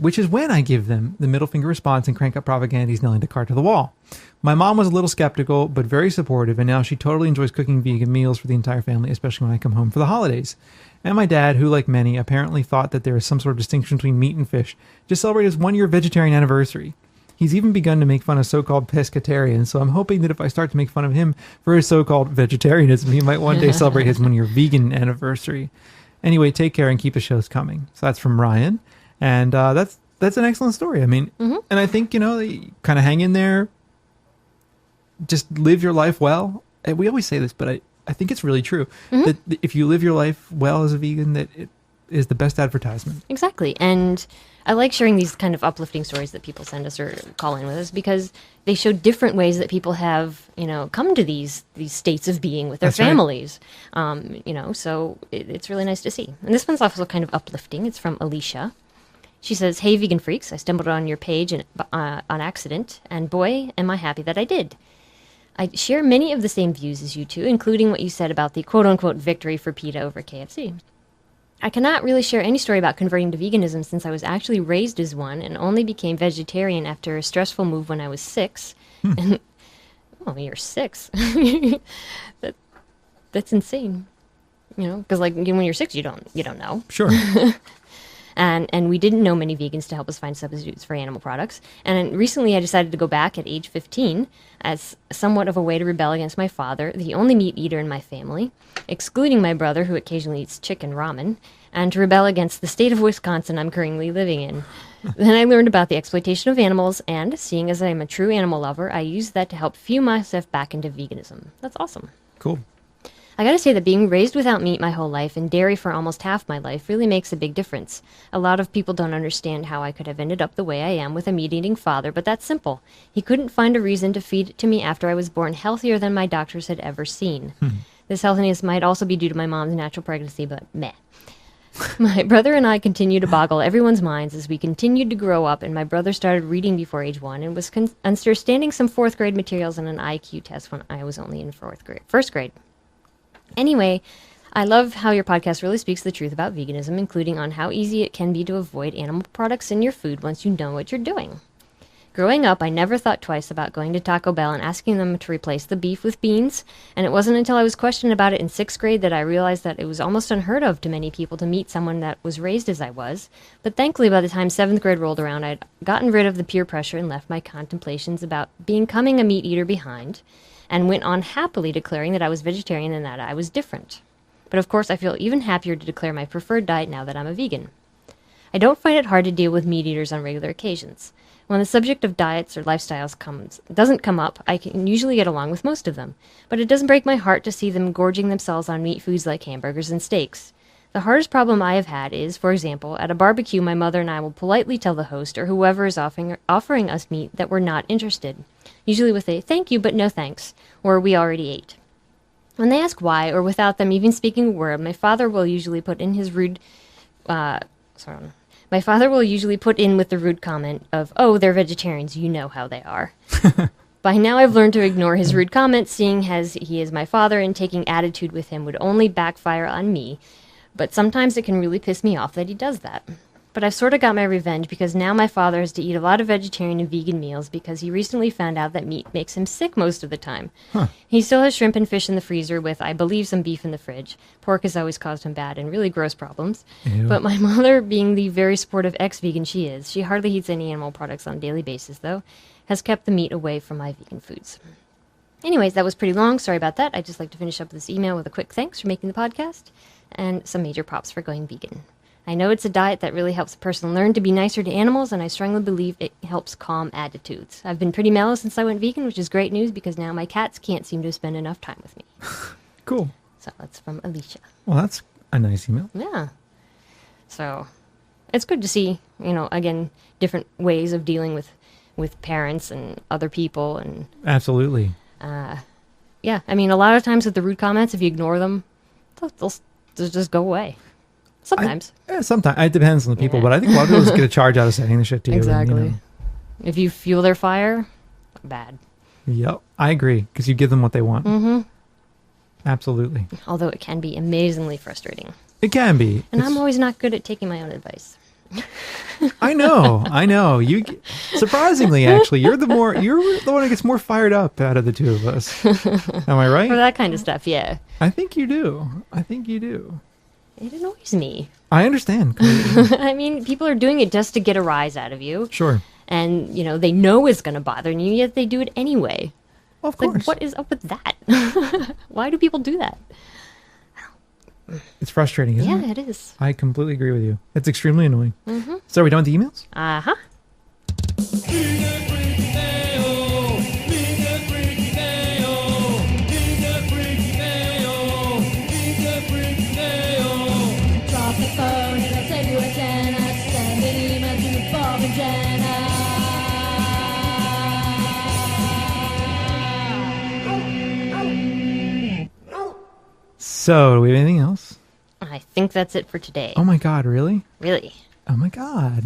Which is when I give them the middle finger response and crank up propagandies nailing the cart to the wall. My mom was a little skeptical, but very supportive, and now she totally enjoys cooking vegan meals for the entire family, especially when I come home for the holidays. And my dad, who, like many, apparently thought that there is some sort of distinction between meat and fish, just celebrated his 1-year vegetarian anniversary. He's even begun to make fun of so-called pescatarians, so I'm hoping that if I start to make fun of him for his so-called vegetarianism, he might one day celebrate his 1-year vegan anniversary. Anyway, take care and keep the shows coming. So that's from Ryan, and that's an excellent story. I mean, and I think, you kind of hang in there, just live your life well. And we always say this, but I think it's really true, that if you live your life well as a vegan, that it is the best advertisement. Exactly. And I like sharing these kind of uplifting stories that people send us or call in with us because they show different ways that people have, come to these states of being with their families. Right. So it's really nice to see. And this one's also kind of uplifting. It's from Alicia. She says, "Hey, vegan freaks, I stumbled on your page on accident, and boy, am I happy that I did. I share many of the same views as you two, including what you said about the quote-unquote victory for PETA over KFC. I cannot really share any story about converting to veganism since I was actually raised as one and only became vegetarian after a stressful move when I was 6. And, you're 6. That's insane. Because when you're 6, you don't know. Sure. And we didn't know many vegans to help us find substitutes for animal products. And recently I decided to go back at age 15 as somewhat of a way to rebel against my father, the only meat eater in my family, excluding my brother who occasionally eats chicken ramen, and to rebel against the state of Wisconsin I'm currently living in. Then I learned about the exploitation of animals, and seeing as I'm a true animal lover, I used that to help fuel myself back into veganism." That's awesome. Cool. I gotta say that being raised without meat my whole life and dairy for almost half my life really makes a big difference. A lot of people don't understand how I could have ended up the way I am with a meat-eating father, but that's simple. He couldn't find a reason to feed it to me after I was born healthier than my doctors had ever seen. This healthiness might also be due to my mom's natural pregnancy, but meh. My brother and I continued to boggle everyone's minds as we continued to grow up, and my brother started reading before age 1 and was understanding some 4th grade materials and an IQ test when I was only in first grade. Anyway, I love how your podcast really speaks the truth about veganism, including on how easy it can be to avoid animal products in your food once you know what you're doing. Growing up, I never thought twice about going to Taco Bell and asking them to replace the beef with beans, and it wasn't until I was questioned about it in 6th grade that I realized that it was almost unheard of to many people to meet someone that was raised as I was. But thankfully, by the time 7th grade rolled around, I'd gotten rid of the peer pressure and left my contemplations about becoming a meat eater behind, and went on happily declaring that I was vegetarian and that I was different. But of course, I feel even happier to declare my preferred diet now that I'm a vegan. I don't find it hard to deal with meat eaters on regular occasions. When the subject of diets or lifestyles doesn't come up, I can usually get along with most of them. But it doesn't break my heart to see them gorging themselves on meat foods like hamburgers and steaks. The hardest problem I have had is, for example, at a barbecue, my mother and I will politely tell the host or whoever is offering us meat that we're not interested, usually with a "thank you, but no thanks," or "we already ate." When they ask why, or without them even speaking a word, my father will usually put in with the rude comment of, "Oh, they're vegetarians, you know how they are." By now I've learned to ignore his rude comments, seeing as he is my father, and taking attitude with him would only backfire on me. But sometimes it can really piss me off that he does that. But I've sort of got my revenge because now my father has to eat a lot of vegetarian and vegan meals because he recently found out that meat makes him sick most of the time. He still has shrimp and fish in the freezer with, I believe, some beef in the fridge. Pork has always caused him bad and really gross problems. Ew. But my mother, being the very supportive ex-vegan she is, she hardly eats any animal products on a daily basis, though, has kept the meat away from my vegan foods. Anyways, that was pretty long. Sorry about that. I'd just like to finish up this email with a quick thanks for making the podcast and some major props for going vegan. I know it's a diet that really helps a person learn to be nicer to animals, and I strongly believe it helps calm attitudes. I've been pretty mellow since I went vegan, which is great news because now my cats can't seem to spend enough time with me. Cool. So that's from Alicia. Well, that's a nice email. Yeah. So it's good to see, again, different ways of dealing with parents and other people. And Absolutely. yeah, I mean, a lot of times with the rude comments, if you ignore them, they'll just go away. Sometimes. Sometimes. It depends on the people, but I think a lot of people just get a charge out of saying the shit to you. Exactly. And, If you fuel their fire, bad. Yep. I agree, because you give them what they want. Mm-hmm. Absolutely. Although it can be amazingly frustrating. It can be. And I'm always not good at taking my own advice. I know. You surprisingly, actually, you're the one who gets more fired up out of the two of us. Am I right? For that kind of stuff, yeah. I think you do. It annoys me. I understand. I mean, people are doing it just to get a rise out of you. Sure. And, they know it's going to bother you, yet they do it anyway. Well, of course. Like, what is up with that? Why do people do that? It's frustrating, isn't it? Yeah, it is. I completely agree with you. It's extremely annoying. Mm-hmm. So are we done with the emails? Uh-huh. So, do we have anything else? I think that's it for today. Oh my god, really? Really? Oh my god.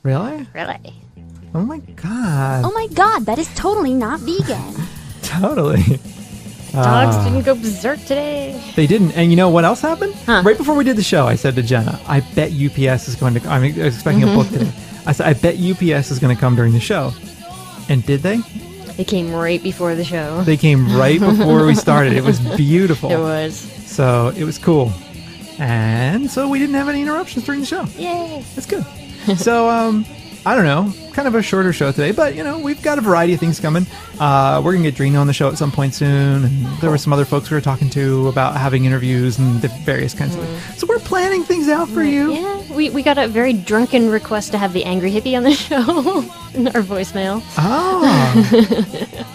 Really? Really? Oh my god. Oh my god, that is totally not vegan. Totally. Dogs didn't go berserk today. They didn't. And you know what else happened? Huh. Right before we did the show, I said to Jenna, I bet UPS is going to... I'm expecting a book today. I said, I bet UPS is going to come during the show. And did they? They came right before the show. They came right before we started. It was beautiful. It was. So it was cool. And so we didn't have any interruptions during the show. Yay. That's good. So, I don't know, kind of a shorter show today, but, we've got a variety of things coming. We're going to get Drina on the show at some point soon, and there were some other folks we were talking to about having interviews and the various kinds of things. So we're planning things out for you. Yeah, we got a very drunken request to have the Angry Hippie on the show in our voicemail.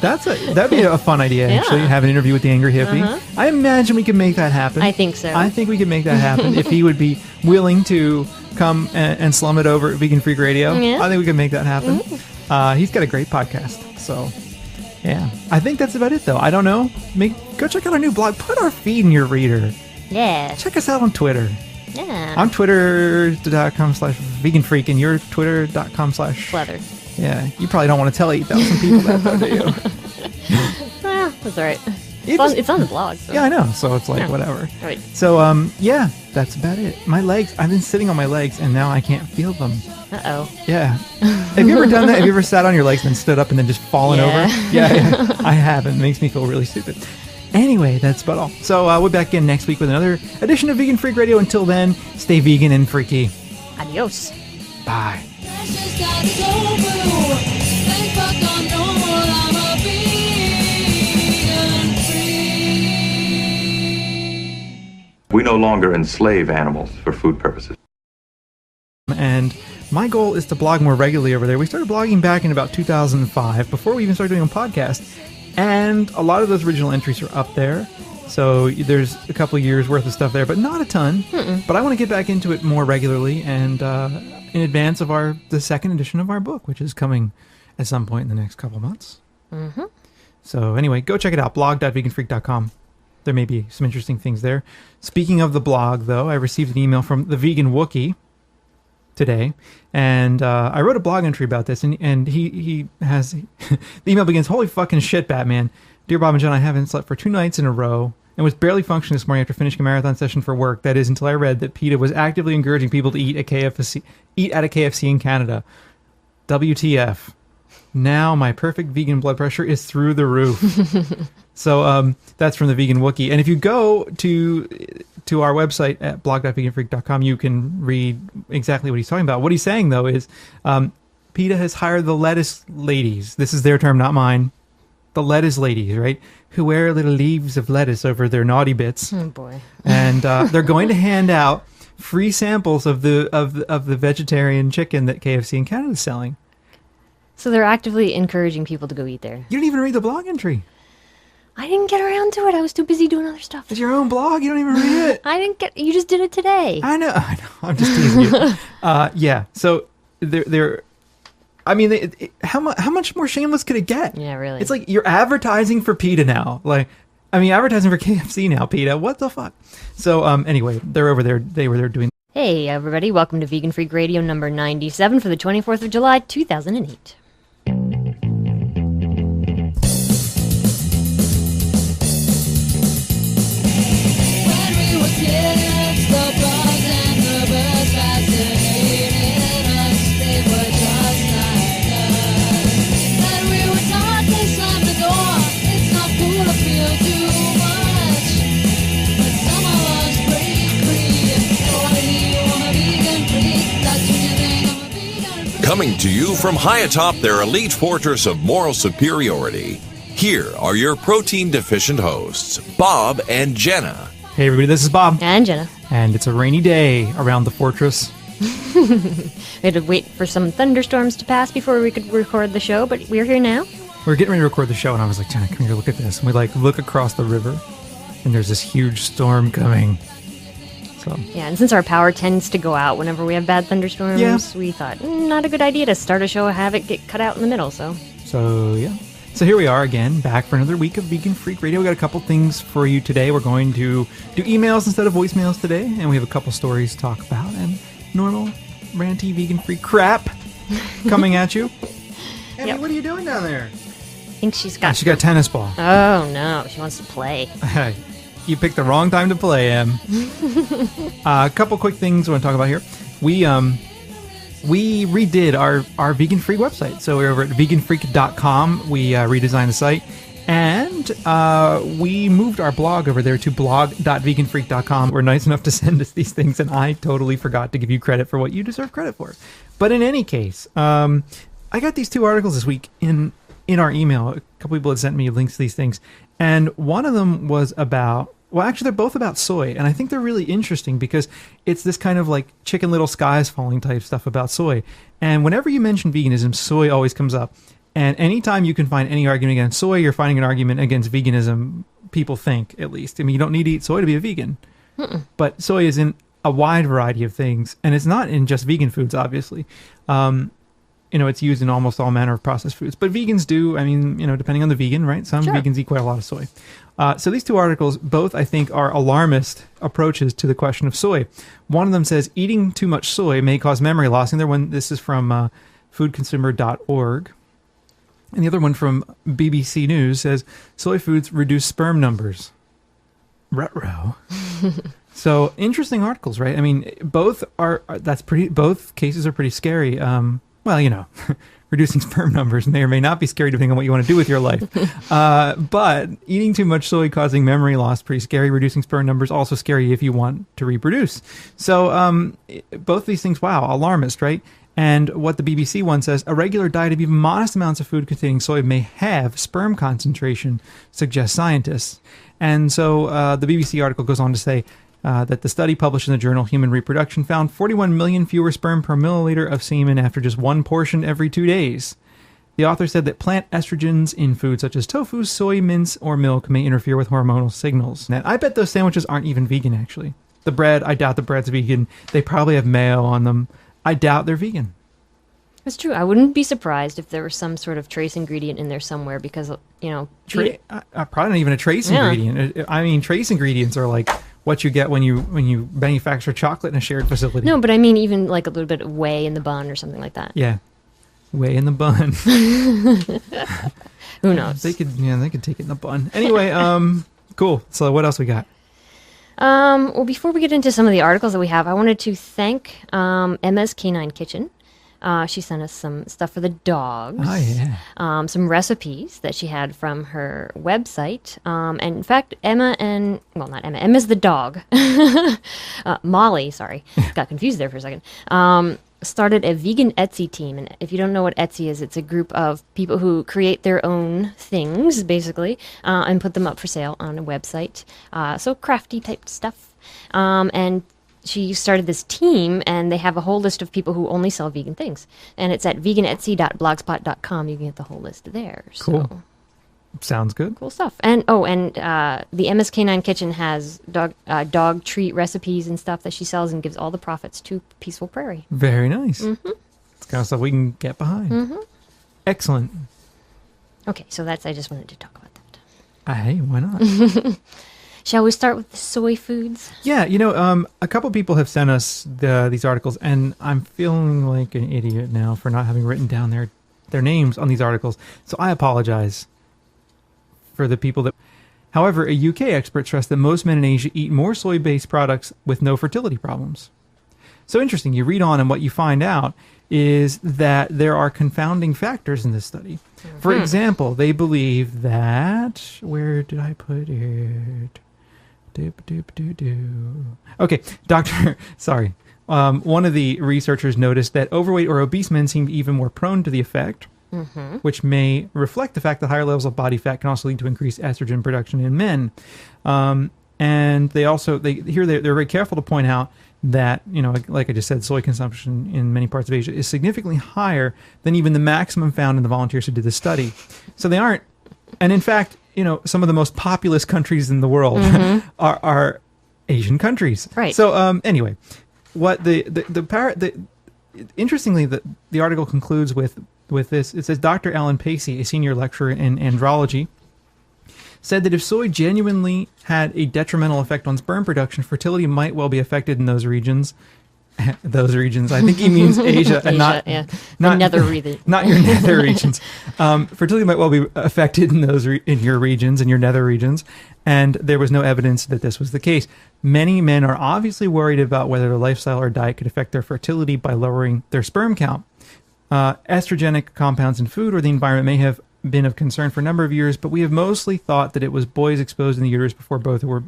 That'd be a fun idea, actually, have an interview with the Angry Hippie. Uh-huh. I imagine we could make that happen. I think so. I think we could make that happen if he would be willing to come and slum it over at Vegan Freak Radio. Yeah. I think we could make that happen. He's got a great podcast, so yeah. I think that's about it, though. I don't know. Go check out our new blog. Put our feed in your reader. Yeah. Check us out on Twitter. Yeah. I'm twitter.com/veganfreak, and you're twitter.com/ Leather. Yeah, you probably don't want to tell 8,000 people that, though, do you? Well, that's all right. It's on the blog. So. Yeah, I know. So it's like, whatever. Right. So, yeah, that's about it. My legs, I've been sitting on my legs, and now I can't feel them. Uh-oh. Yeah. Have you ever done that? Have you ever sat on your legs and then stood up and then just fallen over? Yeah. I haven't. It makes me feel really stupid. Anyway, that's about all. So we're back in next week with another edition of Vegan Freak Radio. Until then, stay vegan and freaky. Adios. Bye. We no longer enslave animals for food purposes. And my goal is to blog more regularly over there. We started blogging back in about 2005, before we even started doing a podcast. And a lot of those original entries are up there. So there's a couple of years worth of stuff there, but not a ton. But I want to get back into it more regularly and in advance of the second edition of our book, which is coming at some point in the next couple months. So anyway, go check it out, blog.veganfreak.com. There may be some interesting things there. Speaking of the blog, though, I received an email from the Vegan Wookie today, and I wrote a blog entry about this, and he has the email begins, "Holy fucking shit, Batman. Dear Bob and John, I haven't slept for 2 nights in a row and was barely functioning this morning after finishing a marathon session for work. That is, until I read that PETA was actively encouraging people to eat at a KFC in Canada. WTF. Now my perfect vegan blood pressure is through the roof." So that's from the Vegan Wookie. And if you go to our website at blog.veganfreak.com, you can read exactly what he's talking about. What he's saying, though, is PETA has hired the lettuce ladies. This is their term, not mine. The lettuce ladies, right? Who wear little leaves of lettuce over their naughty bits. Oh, boy. And they're going to hand out free samples of the vegetarian chicken that KFC in Canada is selling. So they're actively encouraging people to go eat there. You didn't even read the blog entry. I didn't get around to it. I was too busy doing other stuff. It's your own blog. You don't even read it. You just did it today. I know. I'm just teasing you. Yeah. So they're. I mean, how much more shameless could it get? Yeah, really. It's like you're advertising for PETA now. Like, I mean, advertising for KFC now, PETA. What the fuck? So anyway, they're over there. They were there doing. Hey, everybody. Welcome to Vegan Freak Radio number 97 for the 24th of July, 2008. Coming to you from high atop their elite fortress of moral superiority, here are your protein-deficient hosts, Bob and Jenna. Hey everybody, this is Bob. And Jenna. And it's a rainy day around the fortress. We had to wait for some thunderstorms to pass before we could record the show, but we're here now. We were getting ready to record the show, and I was like, Jenna, come here, look at this. And we look across the river, and there's this huge storm coming. So. Yeah, and since our power tends to go out whenever we have bad thunderstorms, we thought, not a good idea to start a show and have it get cut out in the middle, So yeah. So here we are again, back for another week of Vegan Freak Radio. We got a couple things for you today. We're going to do emails instead of voicemails today, and we have a couple stories to talk about, and normal, ranty, vegan freak crap coming at you. Emmy, what are you doing down there? I think she's got... She got a tennis ball. Oh, no. She wants to play. You picked the wrong time to play, Em. A couple quick things I want to talk about here. We redid our vegan-free website. So we're over at veganfreak.com. We redesigned the site. And we moved our blog over there to blog.veganfreak.com. We're nice enough to send us these things, and I totally forgot to give you credit for what you deserve credit for. But in any case, I got these 2 articles this week in our email. A couple people had sent me links to these things. And one of them was about... Well, actually, they're both about soy, and I think they're really interesting because it's this kind of like Chicken Little Skies Falling type stuff about soy. And whenever you mention veganism, soy always comes up. And anytime you can find any argument against soy, you're finding an argument against veganism, people think, at least. I mean, you don't need to eat soy to be a vegan. But soy is in a wide variety of things, and it's not in just vegan foods, obviously. It's used in almost all manner of processed foods. But vegans do, I mean, depending on the vegan, right? Some vegans eat quite a lot of soy. So these 2 articles, both, I think, are alarmist approaches to the question of soy. One of them says, eating too much soy may cause memory loss. And this is from foodconsumer.org. And the other one from BBC News says, soy foods reduce sperm numbers. Ruh-roh. So interesting articles, right? I mean, both cases are pretty scary. Well, you know, reducing sperm numbers may or may not be scary depending on what you want to do with your life. But eating too much soy causing memory loss, pretty scary. Reducing sperm numbers, also scary if you want to reproduce. So both these things, wow, alarmist, right? And what the BBC one says, a regular diet of even modest amounts of food containing soy may have sperm concentration, suggest scientists. And so the BBC article goes on to say that the study published in the journal Human Reproduction found 41 million fewer sperm per milliliter of semen after just one portion every 2 days. The author said that plant estrogens in foods such as tofu, soy, mince, or milk may interfere with hormonal signals. And I bet those sandwiches aren't even vegan, actually. The bread, I doubt the bread's vegan. They probably have mayo on them. I doubt they're vegan. It's true. I wouldn't be surprised if there was some sort of trace ingredient in there somewhere because, you know... probably not even a trace ingredient. I mean, trace ingredients are like what you get when you manufacture chocolate in a shared facility. No, but I mean even like a little bit of whey in the bun or something like that. Yeah. Whey in the bun. Who knows? They could take it in the bun. Anyway, cool. So what else we got? Well, before we get into some of the articles that we have, I wanted to thank Emma's Canine Kitchen. She sent us some stuff for the dogs. Oh, yeah. Some recipes that she had from her website. And in fact, Emma's the dog. Molly, sorry. Got confused there for a second. Started a vegan Etsy team. And if you don't know what Etsy is, it's a group of people who create their own things, basically, and put them up for sale on a website. So crafty type stuff. And she started this team, and they have a whole list of people who only sell vegan things. And it's at veganetsy.blogspot.com. You can get the whole list there. Cool. So, sounds good. Cool stuff. And the Emma's Canine Kitchen has dog treat recipes and stuff that she sells and gives all the profits to Peaceful Prairie. Very nice. Mm-hmm. It's kind of stuff we can get behind. Mm-hmm. Excellent. Okay, so I just wanted to talk about that. Hey, why not? Shall we start with the soy foods? Yeah, a couple people have sent us these articles, and I'm feeling like an idiot now for not having written down their names on these articles. So I apologize for the people that... However, a UK expert stressed that most men in Asia eat more soy-based products with no fertility problems. So interesting, you read on and what you find out is that there are confounding factors in this study. Mm-hmm. For example, they believe that... Where did I put it? Okay, one of the researchers noticed that overweight or obese men seemed even more prone to the effect, which may reflect the fact that higher levels of body fat can also lead to increased estrogen production in men. And they're very careful to point out that, like I just said, soy consumption in many parts of Asia is significantly higher than even the maximum found in the volunteers who did the study. So they aren't, and in fact, some of the most populous countries in the world are Asian countries. Right. So anyway, what interestingly, the article concludes with this. It says Dr. Alan Pacey, a senior lecturer in andrology, said that if soy genuinely had a detrimental effect on sperm production, fertility might well be affected in those regions. Those regions. I think he means Asia and not nether region. Not your nether regions. Fertility might well be affected in in your regions, in your nether regions, and there was no evidence that this was the case. Many men are obviously worried about whether their lifestyle or diet could affect their fertility by lowering their sperm count. Estrogenic compounds in food or the environment may have been of concern for a number of years, but we have mostly thought that it was boys exposed in the uterus before birth who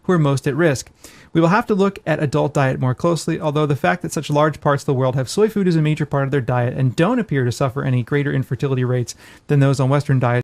were most at risk. We will have to look at adult diet more closely, although the fact that such large parts of the world have soy food as a major part of their diet and don't appear to suffer any greater infertility rates than those on Western diets